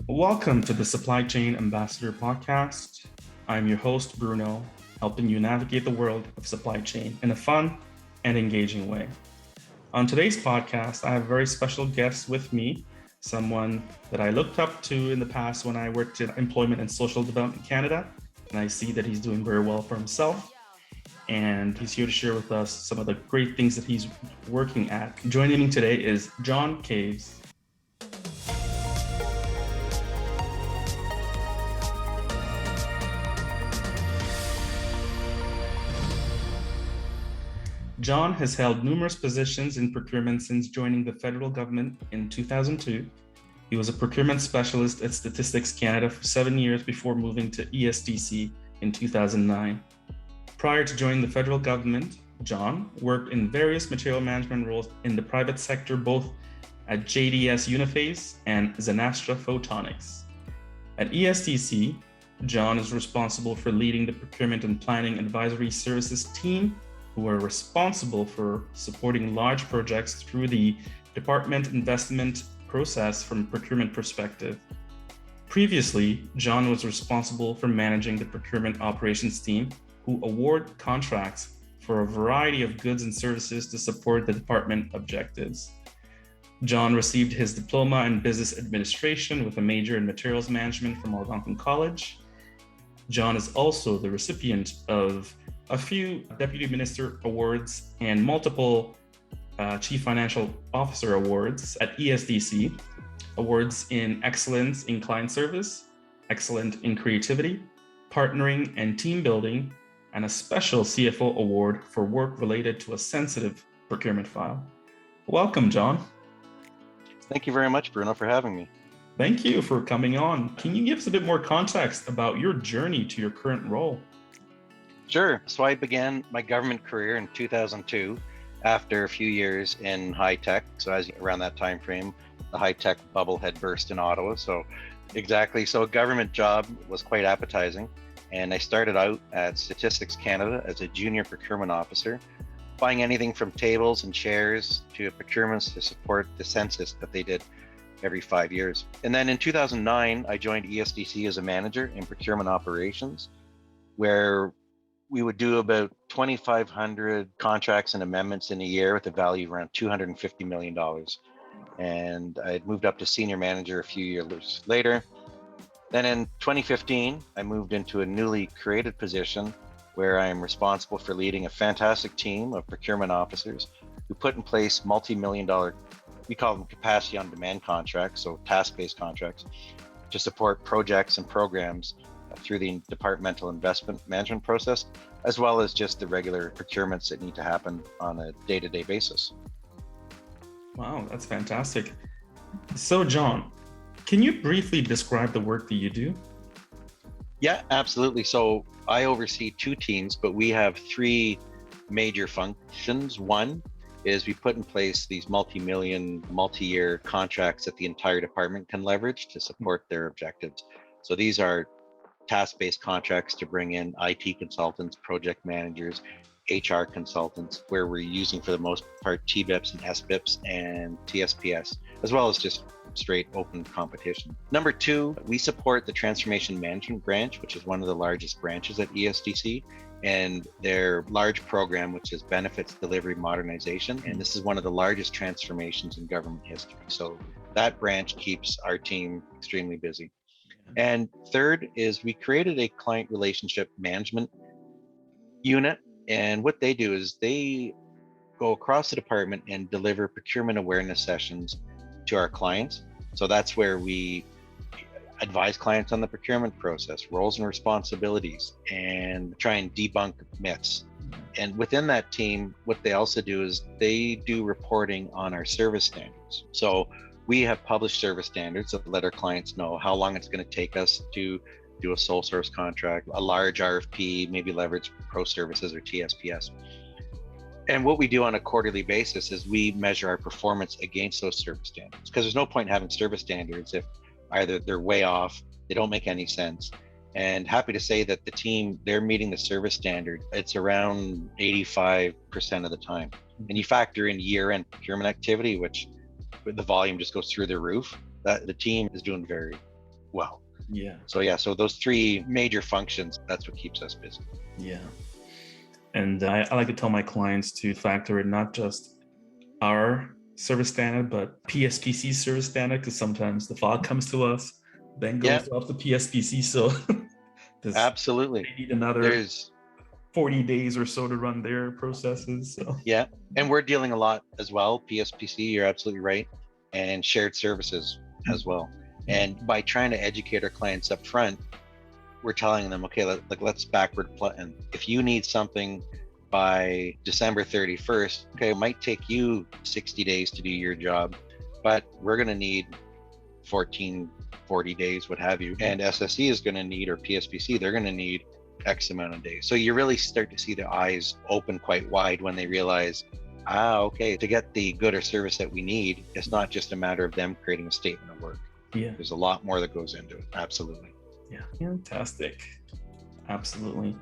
Welcome to the Supply Chain Ambassador Podcast. I'm your host, Bruno, helping you navigate the world of supply chain in a fun and engaging way. On today's podcast, I have a very special guest with me, someone that I looked up to in the past when I worked in Employment and Social Development Canada, and I see that he's doing very well for himself. And he's here to share with us some of the great things that he's working at. Joining me today is John Caves. John has held numerous positions in procurement since joining the federal government in 2002. He was a procurement specialist at Statistics Canada for 7 years before moving to ESDC in 2009. Prior to joining the federal government, John worked in various material management roles in the private sector, both at JDS Uniphase and Zenastra Photonics. At ESDC, John is responsible for leading the procurement and planning advisory services team, who are responsible for supporting large projects through the department investment process from a procurement perspective. Previously, John was responsible for managing the procurement operations team, who award contracts for a variety of goods and services to support the department objectives. John received his diploma in business administration with a major in materials management from Algonquin College. John is also the recipient of a few Deputy Minister Awards and multiple Chief Financial Officer Awards at ESDC, awards in Excellence in Client Service, Excellent in Creativity, Partnering and Team Building, and a special CFO award for work related to a sensitive procurement file. Welcome, John. Thank you very much, Bruno, for having me. Thank you for coming on. Can you give us a bit more context about your journey to your current role? Sure. So I began my government career in 2002 after a few years in high tech. So as around that time frame, the high tech bubble had burst in Ottawa. So a government job was quite appetizing. And I started out at Statistics Canada as a junior procurement officer, buying anything from tables and chairs to procurements to support the census that they did every 5 years. And then in 2009, I joined ESDC as a manager in procurement operations, where we would do about 2,500 contracts and amendments in a year with a value of around $250 million. And I had moved up to senior manager a few years later. Then in 2015, I moved into a newly created position where I am responsible for leading a fantastic team of procurement officers who put in place multi-million dollar, we call them capacity on demand contracts, so task-based contracts, to support projects and programs through the departmental investment management process, as well as just the regular procurements that need to happen on a day-to-day basis. Wow, that's fantastic. So, John, can you briefly describe the work that you do? Yeah, absolutely. So I oversee two teams, but we have three major functions. One is we put in place these multi-year contracts that the entire department can leverage to support their objectives. So these are task-based contracts to bring in IT consultants, project managers, HR consultants, where we're using for the most part TBIPs and SBIPs and TSPS, as well as just straight open competition. Number two, we support the Transformation Management branch, which is one of the largest branches at ESDC, and their large program, which is Benefits Delivery Modernization. And this is one of the largest transformations in government history. So that branch keeps our team extremely busy. And third is we created a client relationship management unit. And what they do is they go across the department and deliver procurement awareness sessions to our clients. So that's where we advise clients on the procurement process, roles and responsibilities, and try and debunk myths. And within that team, what they also do is they do reporting on our service standards. So we have published service standards that let our clients know how long it's going to take us to do a sole source contract, a large RFP, maybe leverage pro services or TSPS. And what we do on a quarterly basis is we measure our performance against those service standards, because there's no point in having service standards if either they're way off, they don't make any sense. And happy to say that the team, they're meeting the service standard. It's around 85% of the time. And you factor in year-end procurement activity, which the volume just goes through the roof, that the team is doing very well. Yeah. So those three major functions, that's what keeps us busy. Yeah. And I like to tell my clients to factor in not just our service standard, but PSPC service standard, because sometimes the file comes to us, then goes off to PSPC. So Absolutely. they need another 40 days or so to run their processes. So. Yeah. And we're dealing a lot as well. PSPC, you're absolutely right. And shared services as well. And by trying to educate our clients up front, we're telling them, okay, let's backward plan. If you need something by December 31st, okay, it might take you 60 days to do your job, but we're going to need 14, 40 days, what have you. And SSE is going to need, or PSPC, they're going to need X amount of days. So you really start to see their eyes open quite wide when they realize, okay, to get the good or service that we need, it's not just a matter of them creating a statement of work. Yeah. There's a lot more that goes into it. Absolutely. Yeah. Fantastic. Absolutely.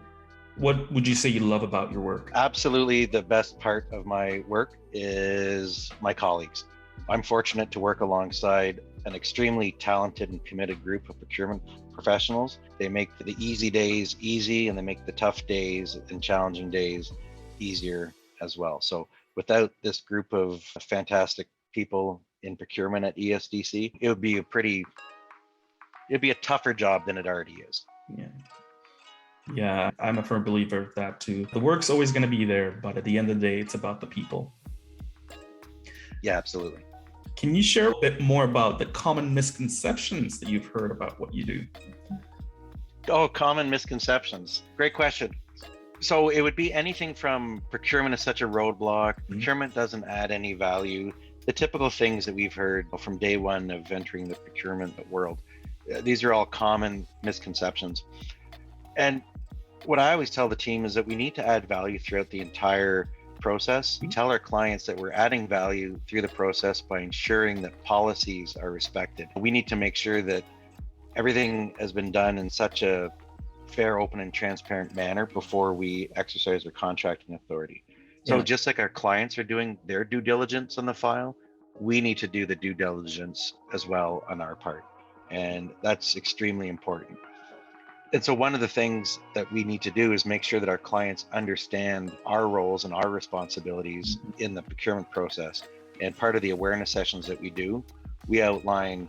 What would you say you love about your work? Absolutely. The best part of my work is my colleagues. I'm fortunate to work alongside an extremely talented and committed group of procurement professionals. They make the easy days easy, and they make the tough days and challenging days easier as well. So without this group of fantastic people in procurement at ESDC, it'd be a tougher job than it already is. Yeah, I'm a firm believer of that too. The work's always going to be there, but at the end of the day, it's about the people. Yeah, absolutely. Can you share a bit more about the common misconceptions that you've heard about what you do? Oh, common misconceptions. Great question. So it would be anything from procurement is such a roadblock, procurement doesn't add any value, the typical things that we've heard from day one of entering the procurement world. These are all common misconceptions. And what I always tell the team is that we need to add value throughout the entire process. We tell our clients that we're adding value through the process by ensuring that policies are respected. We need to make sure that everything has been done in such a fair, open, and transparent manner before we exercise our contracting authority. So just like our clients are doing their due diligence on the file, we need to do the due diligence as well on our part. And that's extremely important. And so one of the things that we need to do is make sure that our clients understand our roles and our responsibilities in the procurement process. And part of the awareness sessions that we do, we outline,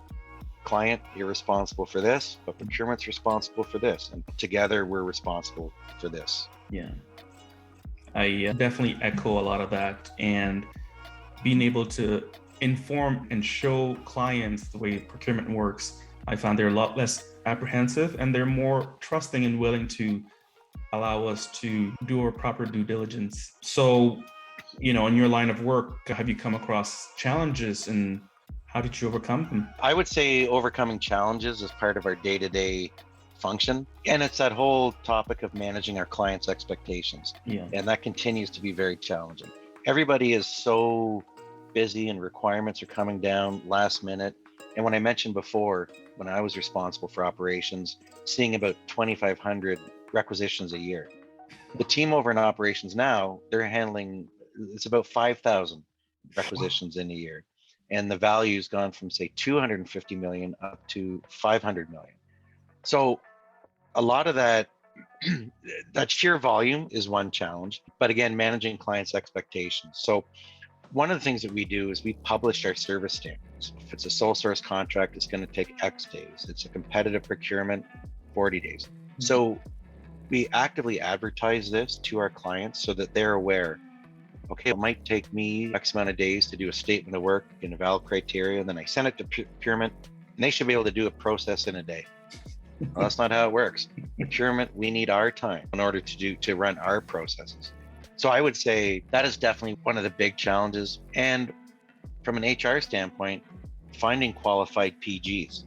client, you're responsible for this, but procurement's responsible for this. And together we're responsible for this. Yeah. I definitely echo a lot of that. And being able to inform and show clients the way procurement works, I found they're a lot less apprehensive and they're more trusting and willing to allow us to do our proper due diligence. So, in your line of work, have you come across challenges and how did you overcome them? I would say overcoming challenges is part of our day-to-day function. And it's that whole topic of managing our clients' expectations. Yeah. And that continues to be very challenging. Everybody is so busy and requirements are coming down last minute. And when I mentioned before, when I was responsible for operations, seeing about 2,500 requisitions a year. The team over in operations now, they're handling, it's about 5,000 requisitions in a year. And the value's gone from say 250 million up to 500 million. So a lot of that, that sheer volume is one challenge, but again, managing clients' expectations. So one of the things that we do is we publish our service standards. If it's a sole source contract, it's going to take X days. It's a competitive procurement, 40 days. So we actively advertise this to our clients so that they're aware, okay, it might take me X amount of days to do a statement of work in a valid criteria, and then I send it to procurement, and they should be able to do a process in a day. Well, that's not how it works. Procurement, we need our time in order to run our processes. So I would say that is definitely one of the big challenges. And from an HR standpoint, finding qualified PGs.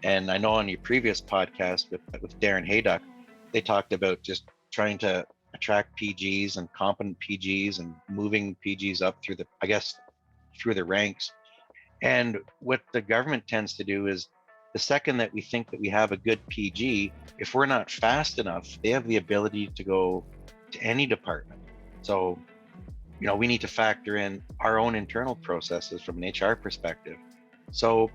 And I know on your previous podcast with Darren Hayduck, they talked about just trying to attract PGs and competent PGs and moving PGs up through the ranks. And what the government tends to do is the second that we think that we have a good PG, if we're not fast enough, they have the ability to go to any department. So, we need to factor in our own internal processes from an HR perspective. So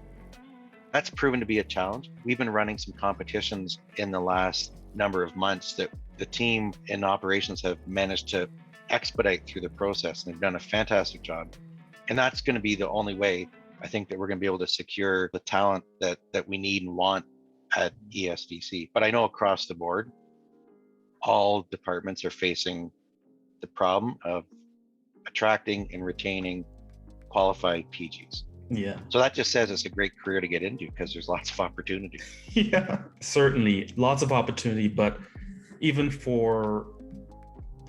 That's proven to be a challenge. We've been running some competitions in the last number of months that the team in operations have managed to expedite through the process, and they've done a fantastic job. And that's going to be the only way I think that we're going to be able to secure the talent that we need and want at ESDC. But I know across the board, all departments are facing the problem of attracting and retaining qualified PGs. Yeah. So that just says it's a great career to get into because there's lots of opportunity. Yeah, certainly lots of opportunity, but even for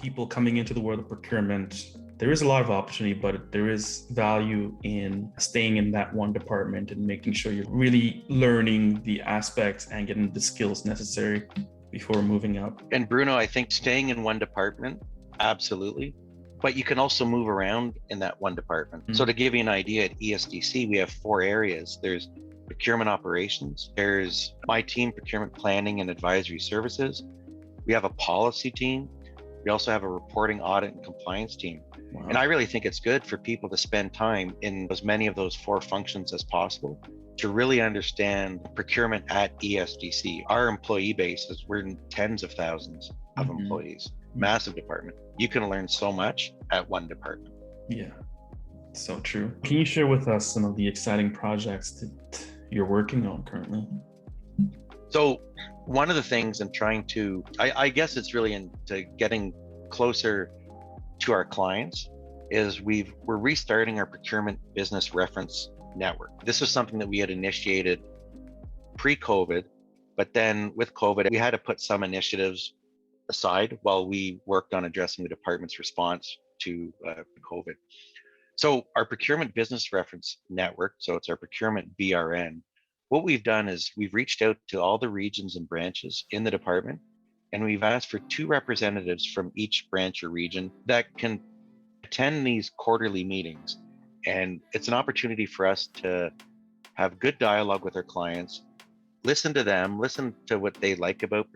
people coming into the world of procurement, there is a lot of opportunity, but there is value in staying in that one department and making sure you're really learning the aspects and getting the skills necessary before moving up. And Bruno, I think staying in one department, absolutely. But you can also move around in that one department. So to give you an idea, at ESDC, we have 4 areas. There's procurement operations. There's my team, procurement planning and advisory services. We have a policy team. We also have a reporting, audit, and compliance team. Wow. And I really think it's good for people to spend time in as many of those 4 functions as possible to really understand procurement at ESDC. Our employee base is, we're in tens of thousands of employees. Massive department. You can learn so much at one department. Yeah, so true. Can you share with us some of the exciting projects that you're working on currently? So one of the things I'm trying to, I guess it's really into getting closer to our clients, is we're restarting our procurement business reference network. This was something that we had initiated pre-COVID, but then with COVID, we had to put some initiatives aside while we worked on addressing the department's response to COVID. So our procurement business reference network, so it's our procurement BRN, what we've done is we've reached out to all the regions and branches in the department, and we've asked for 2 representatives from each branch or region that can attend these quarterly meetings. And it's an opportunity for us to have good dialogue with our clients, listen to them, listen to what they like about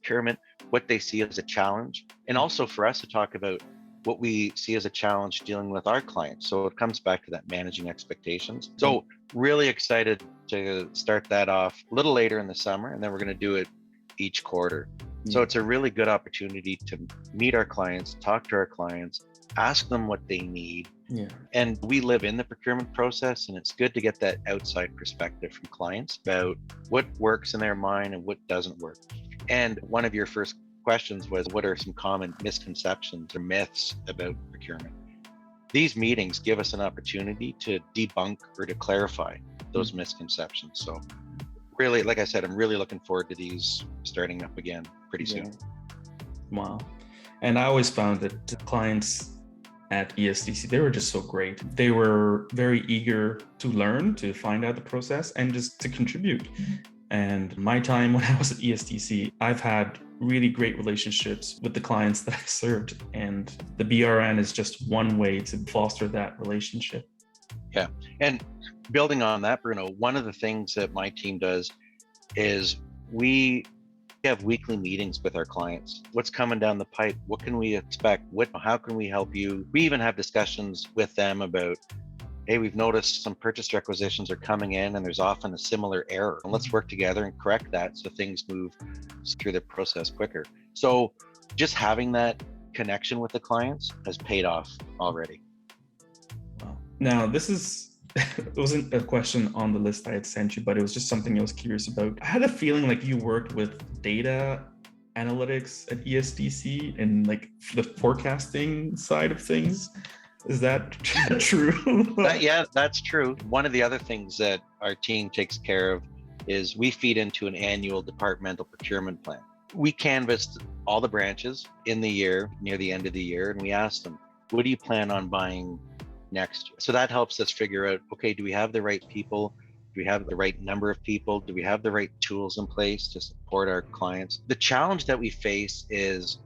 procurement, what they see as a challenge, and also for us to talk about what we see as a challenge dealing with our clients. So it comes back to that managing expectations. So really excited to start that off a little later in the summer, and then we're going to do it each quarter. So it's a really good opportunity to meet our clients, talk to our clients, ask them what they need. Yeah. And we live in the procurement process, and it's good to get that outside perspective from clients about what works in their mind and what doesn't work. And one of your first questions was, what are some common misconceptions or myths about procurement? These meetings give us an opportunity to debunk or to clarify those misconceptions. So really, like I said, I'm really looking forward to these starting up again pretty soon. Wow. And I always found that clients at ESDC, they were just so great. They were very eager to learn, to find out the process, and just to contribute. And my time when I was at ESDC, I've had really great relationships with the clients that I served. And the BRN is just one way to foster that relationship. Yeah. And building on that, Bruno, one of the things that my team does is we have weekly meetings with our clients. What's coming down the pipe? What can we expect? How can we help you? We even have discussions with them about, hey, we've noticed some purchase requisitions are coming in and there's often a similar error. And let's work together and correct that so things move through the process quicker. So just having that connection with the clients has paid off already. Wow. Now, it wasn't a question on the list I had sent you, but it was just something I was curious about. I had a feeling like you worked with data analytics at ESDC and like the forecasting side of things. Is that true? Yeah, that's true. One of the other things that our team takes care of is we feed into an annual departmental procurement plan. We canvassed all the branches in the year, near the end of the year, and we asked them, what do you plan on buying next year? So that helps us figure out, okay, do we have the right people? Do we have the right number of people? Do we have the right tools in place to support our clients? The challenge that we face is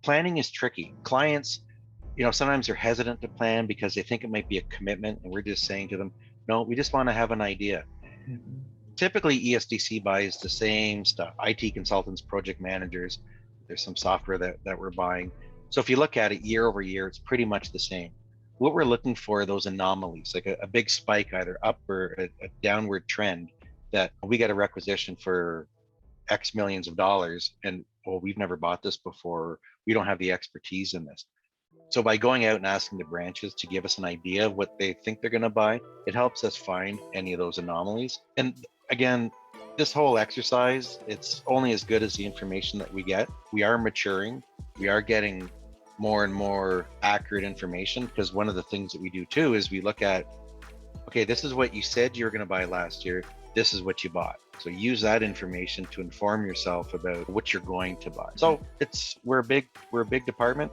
planning is tricky. Clients, sometimes they're hesitant to plan because they think it might be a commitment, and we're just saying to them, no, we just want to have an idea. Mm-hmm. Typically, ESDC buys the same stuff, IT consultants, project managers, there's some software that we're buying. So if you look at it year over year, it's pretty much the same. what we're looking for are those anomalies, like a big spike, either up or a downward trend, that we got a requisition for X millions of dollars, and well, we've never bought this before. We don't have the expertise in this. So by going out and asking the branches to give us an idea of what they think they're going to buy, it helps us find any of those anomalies. And again, this whole exercise, it's only as good as the information that we get. We are maturing. We are getting more and more accurate information, because one of the things that we do too is we look at, okay, this is what you said you were going to buy last year. This is what you bought. So use that information to inform yourself about what you're going to buy. So we're a big department,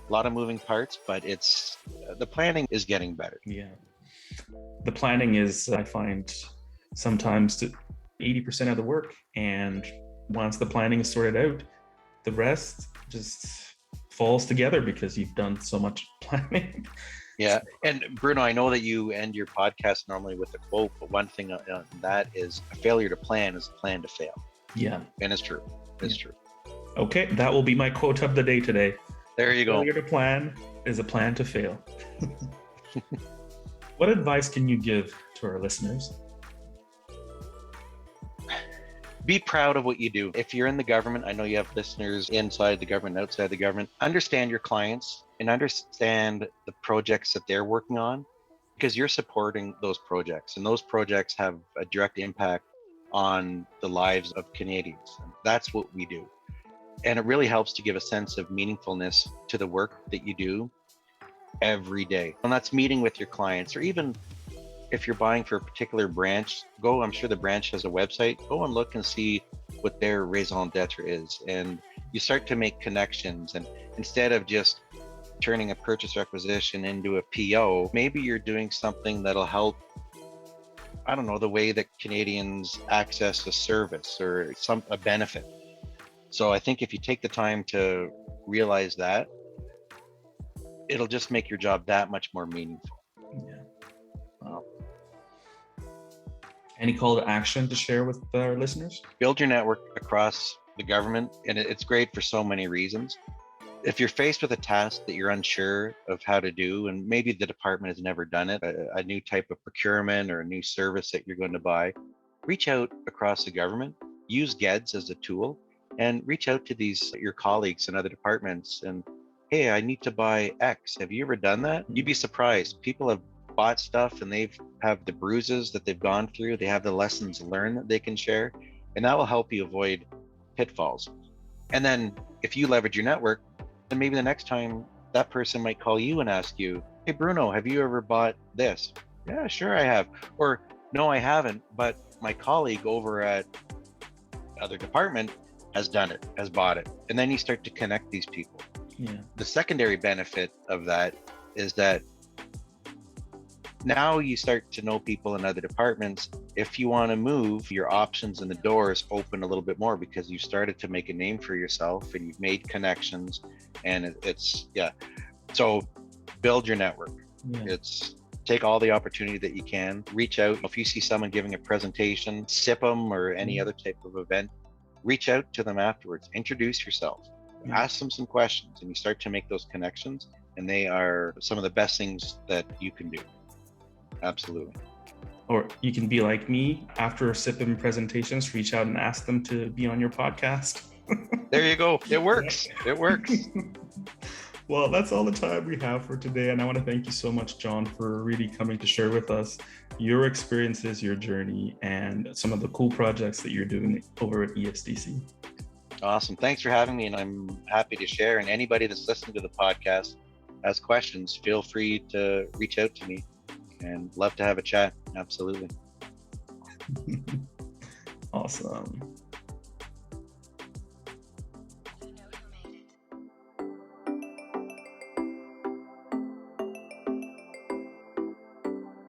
a lot of moving parts, but it's the planning is getting better. Yeah. The planning is, I find, sometimes 80% of the work. And once the planning is sorted out, the rest just falls together because you've done so much planning. Yeah. And Bruno, I know that you end your podcast normally with a quote, but one thing on that is, a failure to plan is a plan to fail. Yeah. And it's true. It's true. Okay. That will be my quote of the day today. There you go. Failure to plan is a plan to fail. What advice can you give to our listeners? Be proud of what you do. If you're in the government, I know you have listeners inside the government, outside the government. Understand your clients and understand the projects that they're working on, because you're supporting those projects, and those projects have a direct impact on the lives of Canadians. That's what we do. And it really helps to give a sense of meaningfulness to the work that you do every day. And that's meeting with your clients, or even if you're buying for a particular branch, I'm sure the branch has a website, go and look and see what their raison d'etre is. And you start to make connections. And instead of just turning a purchase requisition into a PO, maybe you're doing something that'll help, I don't know, the way that Canadians access a service or a benefit. So I think if you take the time to realize that, it'll just make your job that much more meaningful. Yeah. Wow. Any call to action to share with our listeners? Build your network across the government, and it's great for so many reasons. If you're faced with a task that you're unsure of how to do, and maybe the department has never done it, a new type of procurement or a new service that you're going to buy, reach out across the government, use GEDS as a tool, and reach out to your colleagues in other departments and, hey, I need to buy X. Have you ever done that? You'd be surprised. People have bought stuff and have the bruises that they've gone through. They have the lessons learned that they can share, and that will help you avoid pitfalls. And then if you leverage your network, then maybe the next time that person might call you and ask you, hey, Bruno, have you ever bought this? Yeah, sure I have. Or no, I haven't, but my colleague over at other department has done it, has bought it. And then you start to connect these people. Yeah. The secondary benefit of that is that now you start to know people in other departments. If you want to move, your options and the doors open a little bit more, because you started to make a name for yourself and you've made connections, and so build your network. It's take all the opportunity that you can, reach out. If you see someone giving a presentation, SIPM or any other type of event, reach out to them afterwards, introduce yourself, ask them some questions, and you start to make those connections, and they are some of the best things that you can do. Absolutely. Or you can be like me, after SIPM presentations, reach out and ask them to be on your podcast. There you go. It works. It works. Well, that's all the time we have for today. And I want to thank you so much, John, for really coming to share with us your experiences, your journey, and some of the cool projects that you're doing over at ESDC. Awesome. Thanks for having me. And I'm happy to share. And anybody that's listening to the podcast has questions, feel free to reach out to me, and love to have a chat. Absolutely. Awesome.